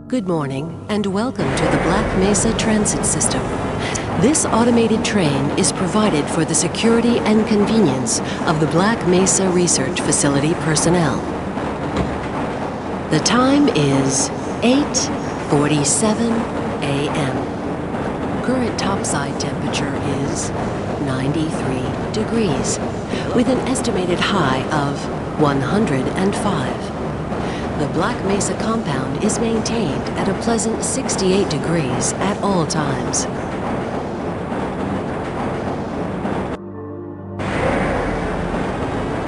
Good morning, and welcome to the Black Mesa Transit System. This automated train is provided for the security and convenience of the Black Mesa Research Facility personnel. The time is 8:47 a.m. Current topside temperature is 93 degrees, with an estimated high of 105. The Black Mesa compound is maintained at a pleasant 68 degrees at all times.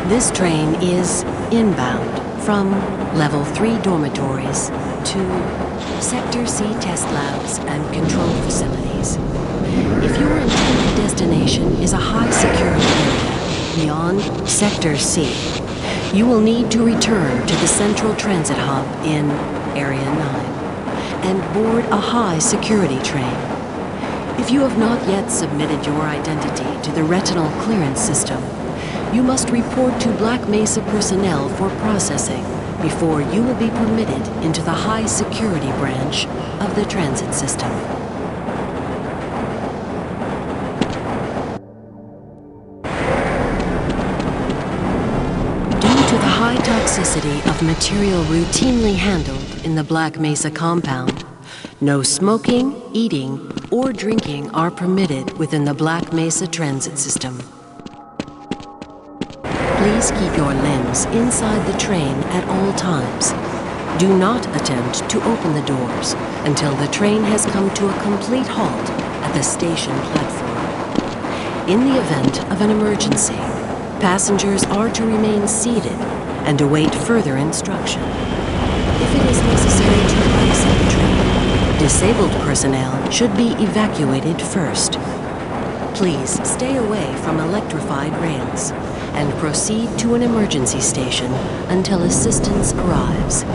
This train is inbound from Level 3 dormitories to Sector C test labs and control facilities. If your intended destination is a high-security area beyond Sector C, you will need to return to the Central Transit Hub in Area 9 and board a high-security train. If you have not yet submitted your identity to the retinal clearance system, you must report to Black Mesa personnel for processing before you will be permitted into the high-security branch of the transit system. Toxicity of material routinely handled in the Black Mesa compound, no smoking, eating, or drinking are permitted within the Black Mesa transit system. Please keep your limbs inside the train at all times. Do not attempt to open the doors until the train has come to a complete halt at the station platform. In the event of an emergency, passengers are to remain seated and await further instruction. If it is necessary to exit the train, disabled personnel should be evacuated first. Please stay away from electrified rails and proceed to an emergency station until assistance arrives.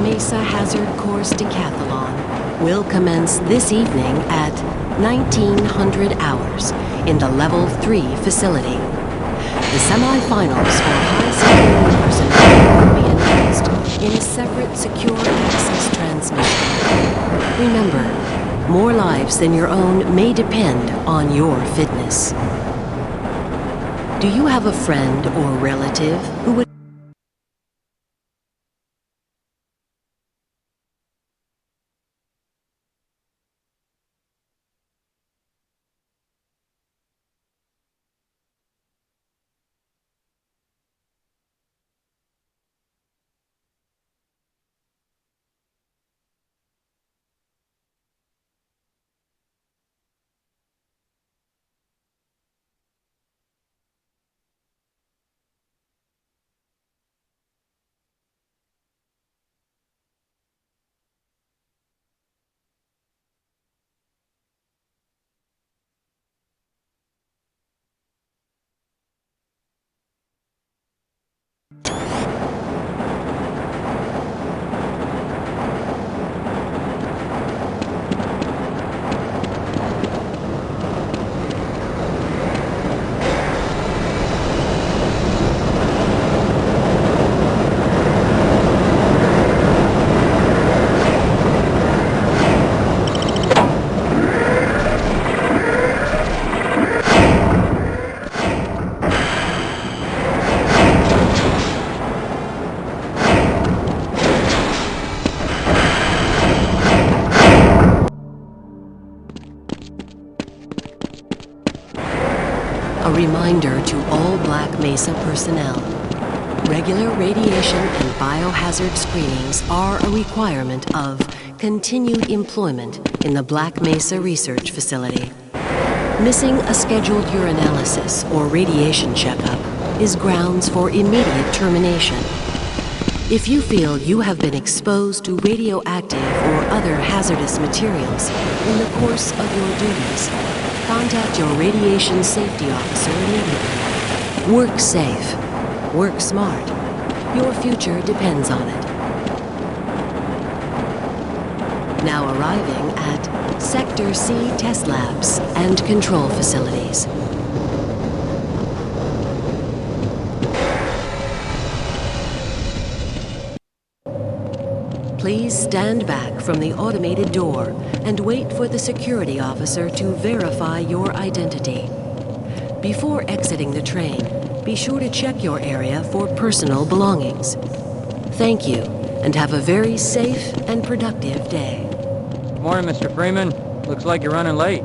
Mesa Hazard Course Decathlon will commence this evening at 1900 hours in the Level 3 facility. The semi-finals for high-security personnel will be announced in a separate secure access transmission. Remember, more lives than your own may depend on your fitness. Do you have a friend or relative who would reminder to all Black Mesa personnel. Regular radiation and biohazard screenings are a requirement of continued employment in the Black Mesa Research Facility. Missing a scheduled urinalysis or radiation checkup is grounds for immediate termination. If you feel you have been exposed to radioactive or other hazardous materials in the course of your duties, contact your radiation safety officer immediately. Work safe. Work smart. Your future depends on it. Now arriving at Sector C test labs and control facilities. Please stand back from the automated door and wait for the security officer to verify your identity. Before exiting the train, be sure to check your area for personal belongings. Thank you, and have a very safe and productive day. Morning, Mr. Freeman. Looks like you're running late.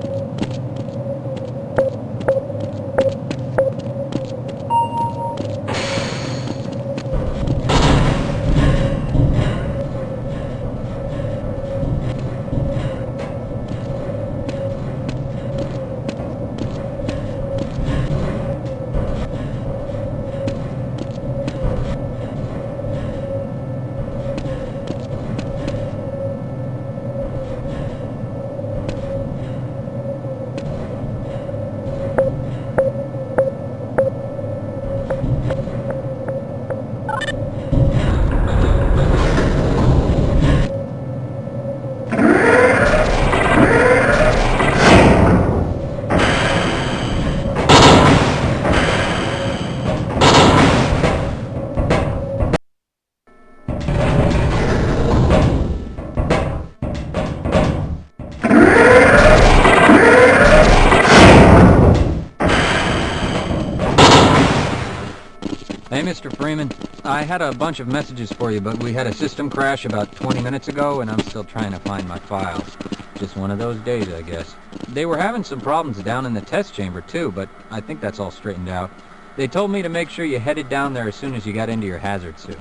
Hey, Mr. Freeman. I had a bunch of messages for you, but we had a system crash about 20 minutes ago, and I'm still trying to find my files. Just one of those days, I guess. They were having some problems down in the test chamber, too, but I think that's all straightened out. They told me to make sure you headed down there as soon as you got into your hazard suit.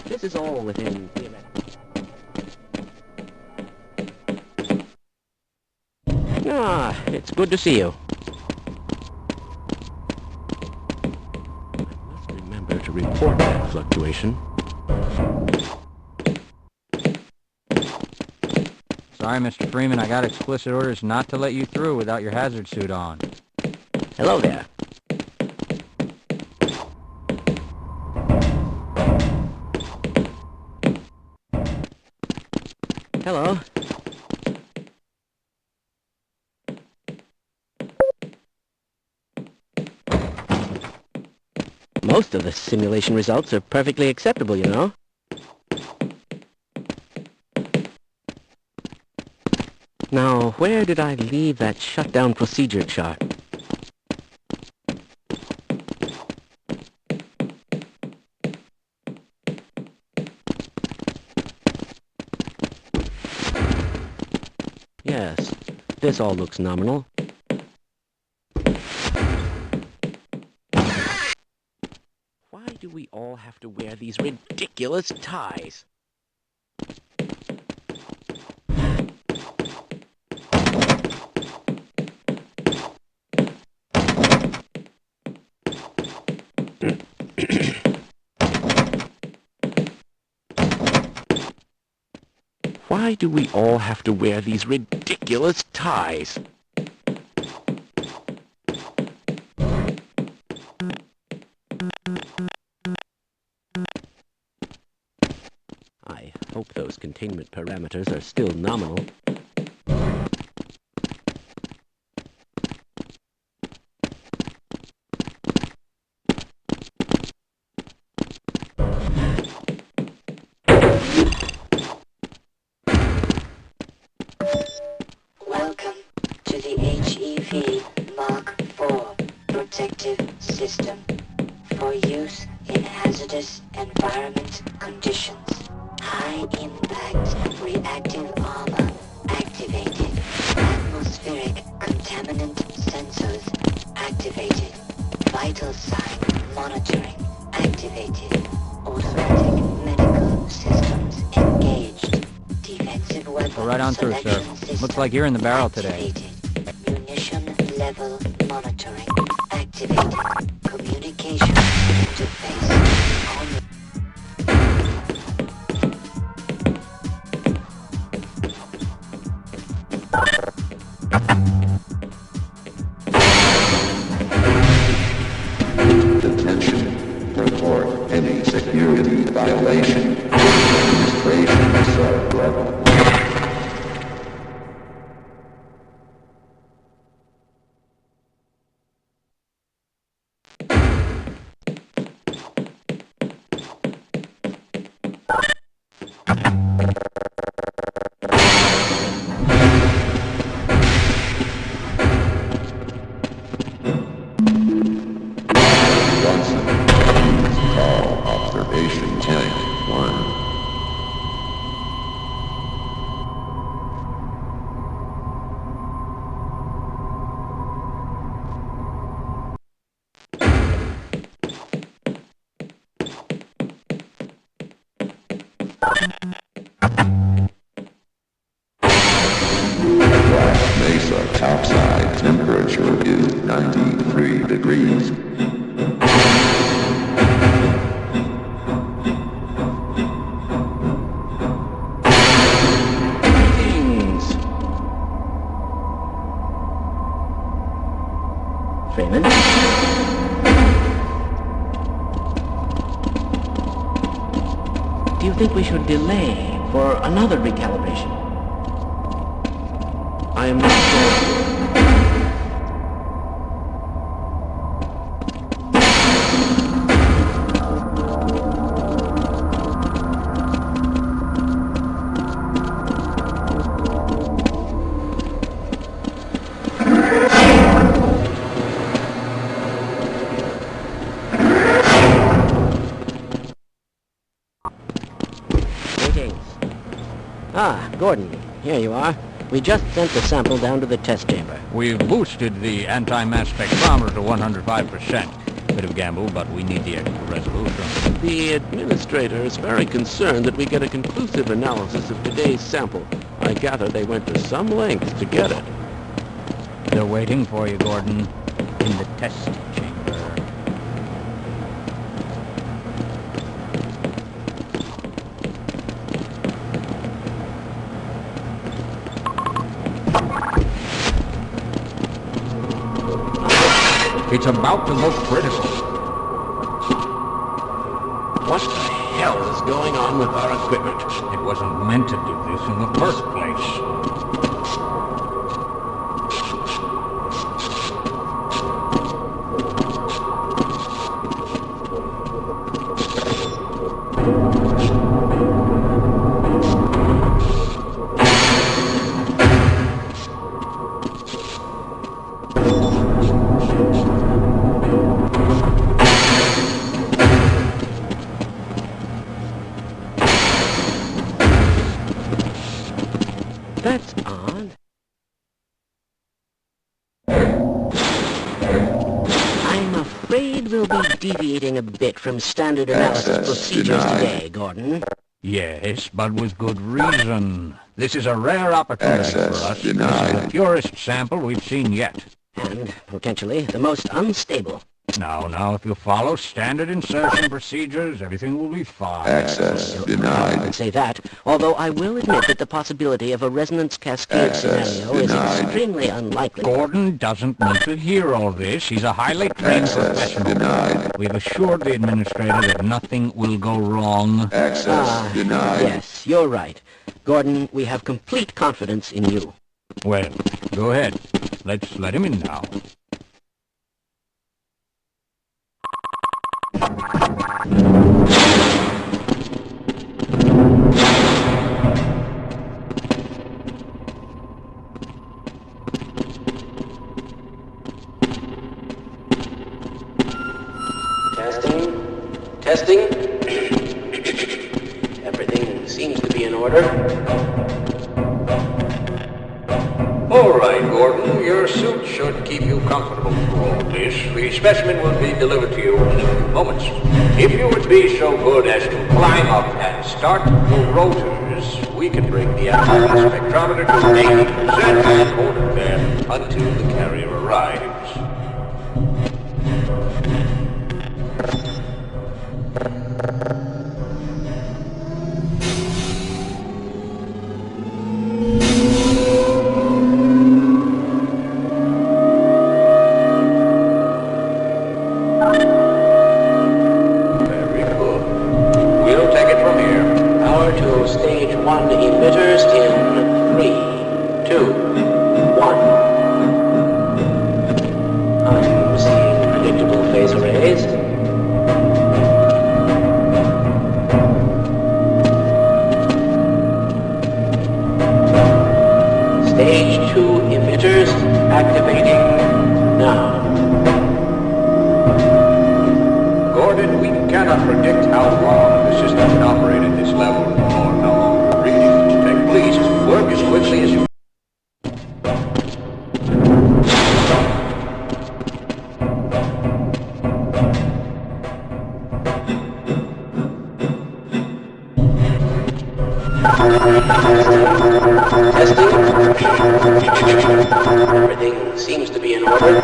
This is all within the event. Ah, it's good to see you. I must remember to report that fluctuation. Sorry, Mr. Freeman, I got explicit orders not to let you through without your hazard suit on. Hello there. Hello. Most of the simulation results are perfectly acceptable, you know. Now, where did I leave that shutdown procedure chart? Yes, this all looks nominal. Why do we all have to wear these ridiculous ties? Why do we all have to wear these ridiculous ties? I hope those containment parameters are still nominal. Welcome to the HEV Mark IV protective system for use in hazardous environment conditions. High impact reactive armor activated. Atmospheric contamination. Vital sign monitoring activated. Automatic medical systems engaged. Defensive weapon Go right on through, sir. selection system Looks like you're in the barrel today. activated. Munition level monitoring activated. Communication interface on. Attention. Report any security violation. Administration sub-level. Johnson, please call observation tank 1. Black Mesa topside temperature is 93 degrees. Greetings. Freeman? Do you think we should delay for another recalibration? I am not sure. Greetings. Ah, Gordon, here you are. We just sent the sample down to the test chamber. We've boosted the anti-mass spectrometer to 105%. Bit of gamble, but we need the extra resolution. The administrator is very concerned that we get a conclusive analysis of today's sample. I gather they went to some lengths to get it. They're waiting for you, Gordon, in the test chamber. It's about to go critical. What the hell is going on with our equipment? It wasn't meant to do this in the first place. That's odd. I'm afraid we'll be deviating a bit from standard analysis Access procedures denied. today, Gordon. Yes, but with good reason. This is a rare opportunity Access for us. denied. This is the purest sample we've seen yet. And, potentially, the most unstable. Now, if you follow standard insertion procedures, everything will be fine. Access I denied. would say that, although I will admit that the possibility of a resonance cascade Access scenario is denied. extremely unlikely. Gordon doesn't need to hear all this. He's a highly trained Access professional. denied. We've assured the administrator that nothing will go wrong. Access denied. Yes, you're right. Gordon, we have complete confidence in you. Well, go ahead. Let's let him in now. Testing. Everything seems to be in order. All right, Gordon. Gordon. Your suit should keep you comfortable through all this. The specimen will be delivered to you in a few moments. If you would be so good as to climb up and start the rotors, we can bring the anti-mass spectrometer to 80% and hold it there until the carrier arrives. Very good. We'll take it from here. Power to stage 1 emitters in 3, 2, 1. I'm seeing predictable phase arrays. Stage 2 emitters activating now. Gordon, we cannot predict how long the system can operate at this level or how long the readings will take. Please work as quickly as you Everything seems to be in order.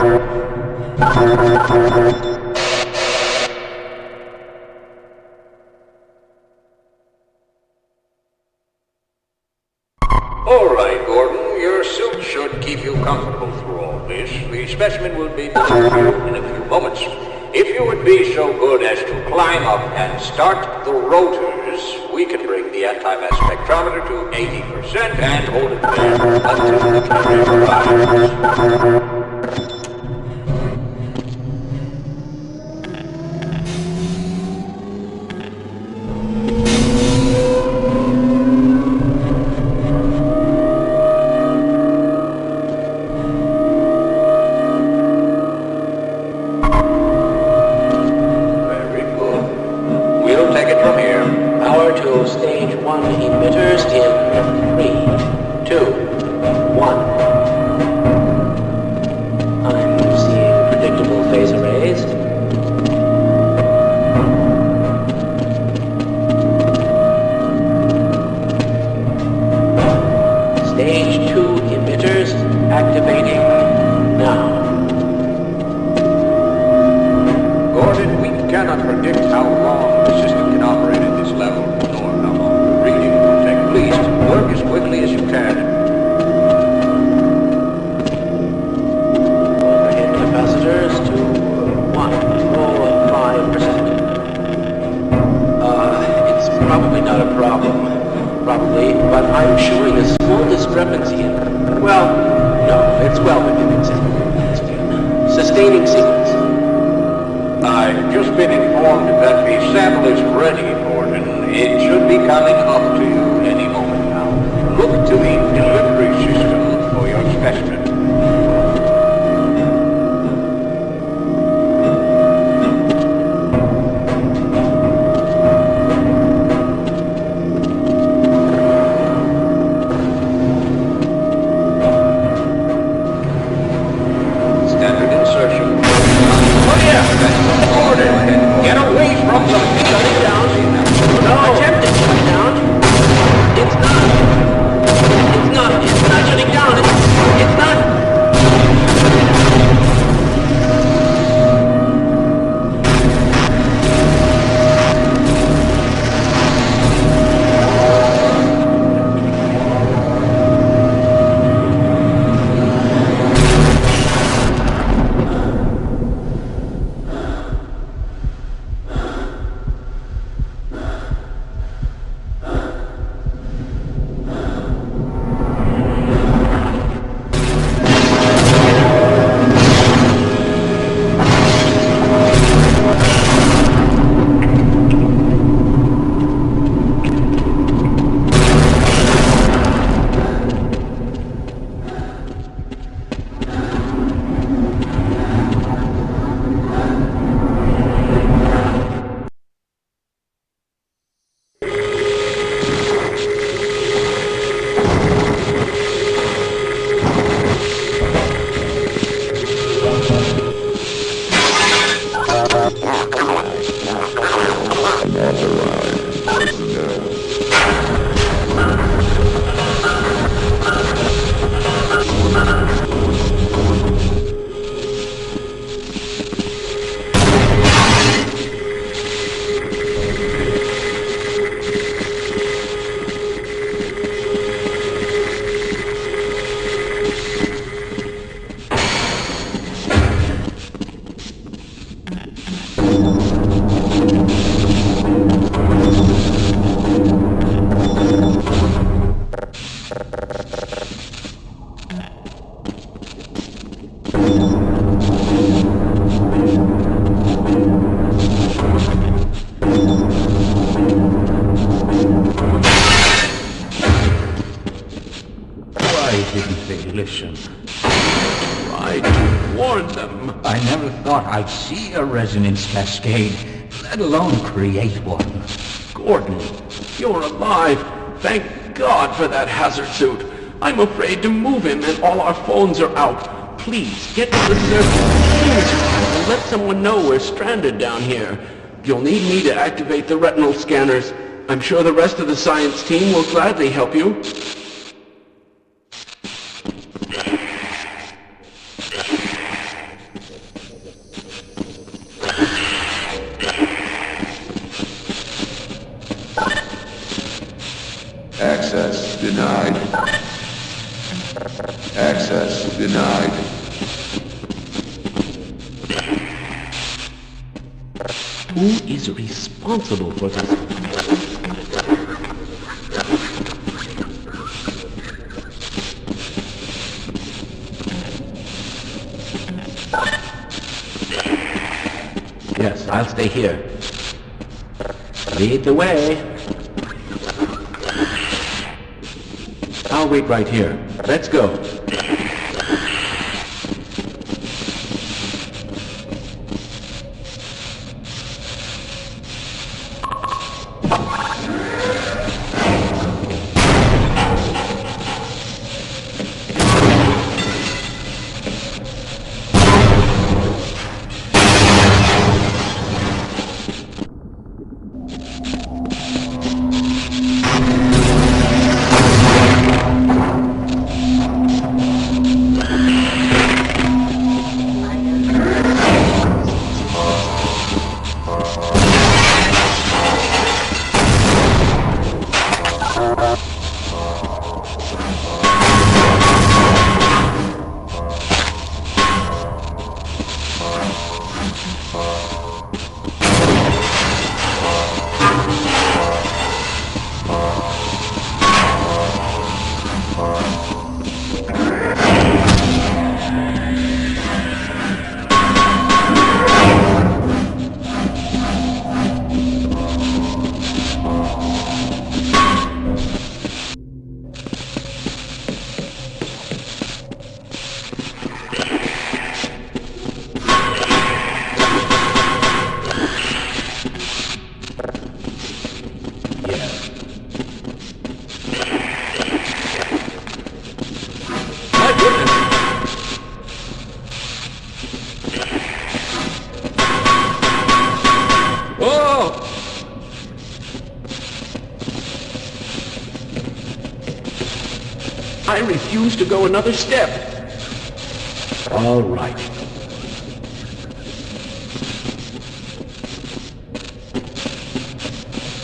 All right, Gordon, your suit should keep you comfortable through all this. The specimen will be delivered to you in a few moments. If you would be so good as to climb up and start the rotors, we can bring the anti-mass spectrometer to 80% and hold it there until the carrier arrives. Very good. We'll take it from here. Power to stage 1 emitters in 3, 2, 1. I'm seeing predictable phase arrays. Stage 2 emitters activating now. Gordon, we cannot predict how long the system can operate at this level, nor how long the reading will take. Please work as quickly as you can. Overhead capacitors to 105%. It's probably not a problem. Probably, but I'm showing a small discrepancy in... Well, no, it's well within acceptable. Sustaining sequence. I've just been informed that the sample is ready, Gordon. It should be coming up to you any moment now. Look to the delivery system for your specimen. Standard insertion. Oh yeah! Gordon, get away from the... Shut it down. No. Attempt to shut it down. It's not shutting down. It's not tried to warn them. I never thought I'd see a resonance cascade, let alone create one. Gordon, you're alive. Thank God for that hazard suit. I'm afraid to move him and all our phones are out. Please, get to the surface and let someone know we're stranded down here. You'll need me to activate the retinal scanners. I'm sure the rest of the science team will gladly help you. Access denied. Access denied. Who is responsible for this? Yes, I'll stay here. Lead the way. I'll wait right here. Let's go. I refuse to go another step. All right.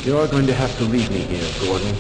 You're going to have to leave me here, Gordon.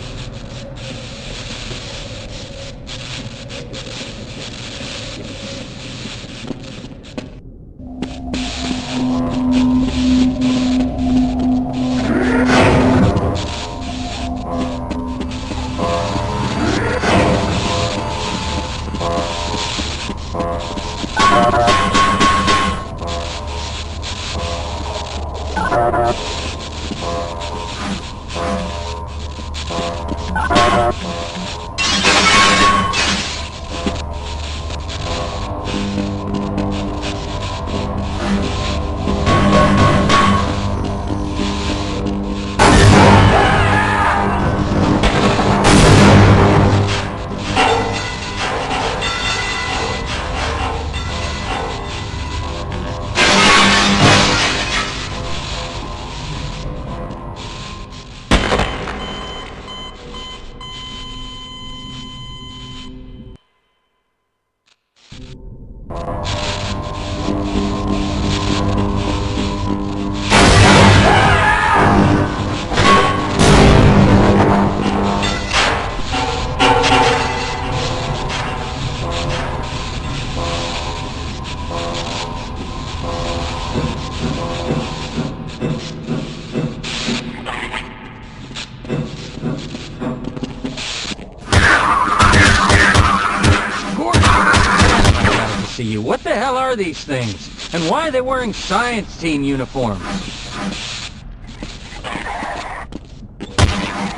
See you. What the hell are these things? And why are they wearing science team uniforms?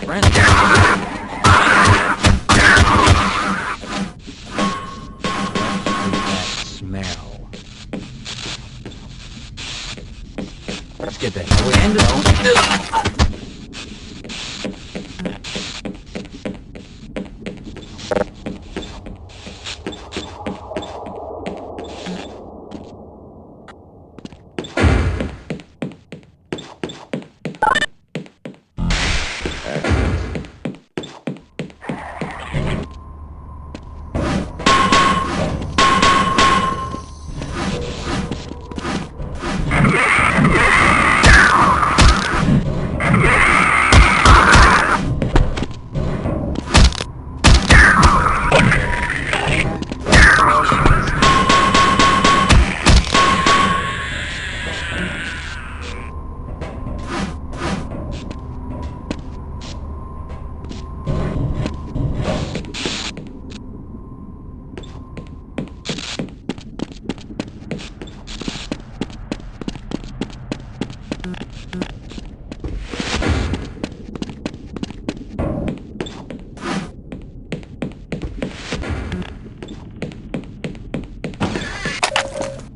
Friends. That smell. Let's get the hell in.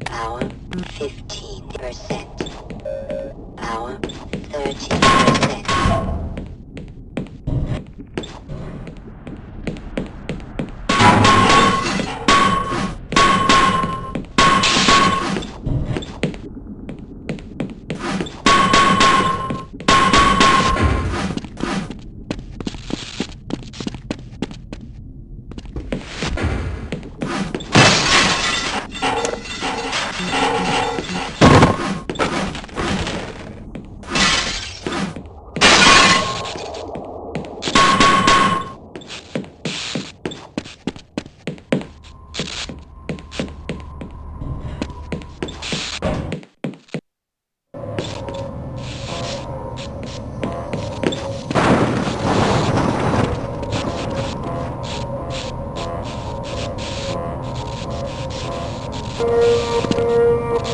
Power 15%. Power 13%.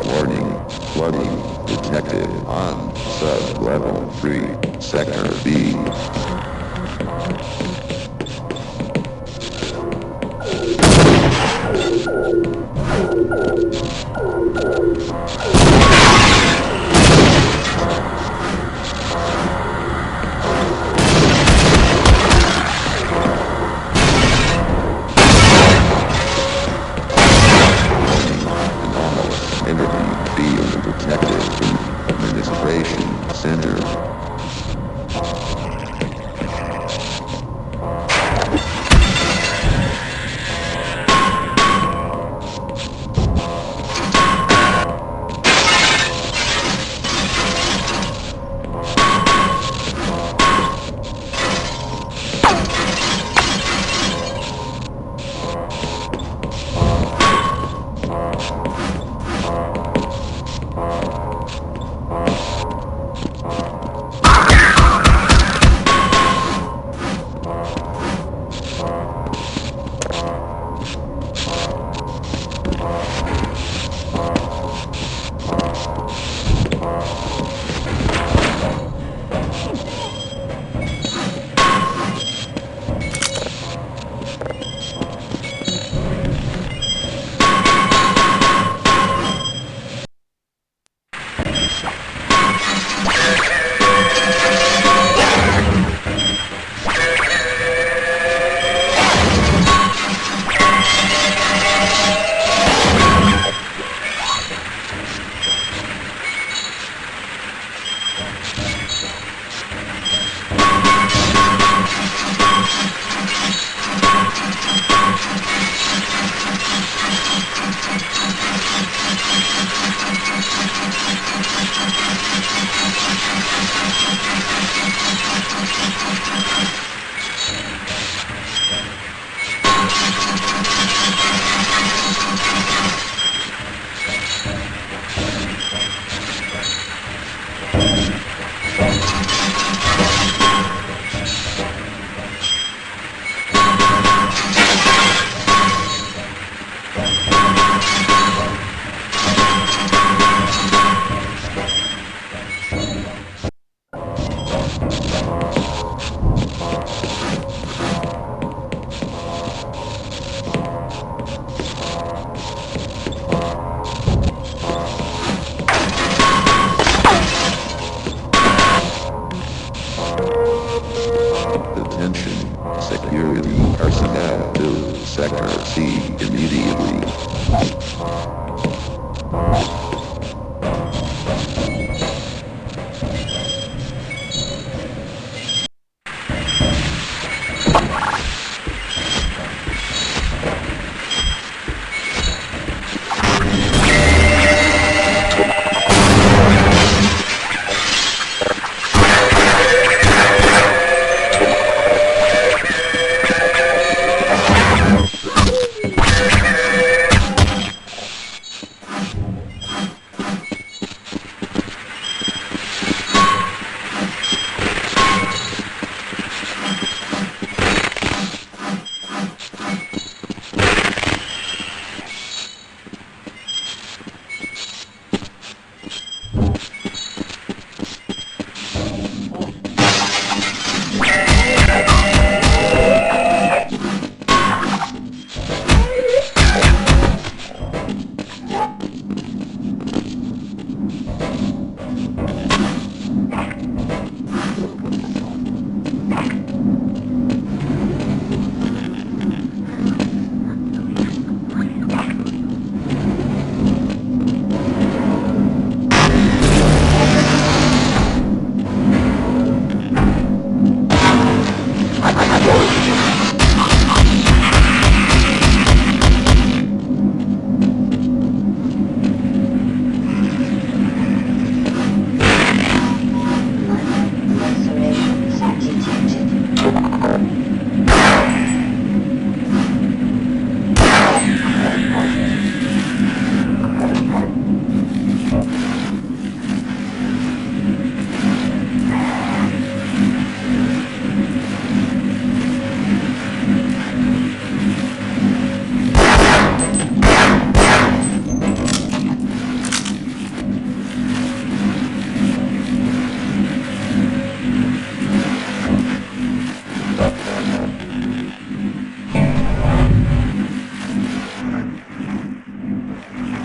Warning, flooding detected on sub-level 3, Sector B. Entity being detected in Administration Center.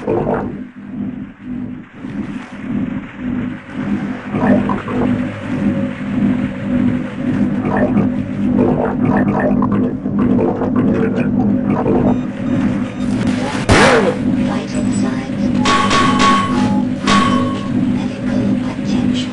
Vital signs. Medical attention.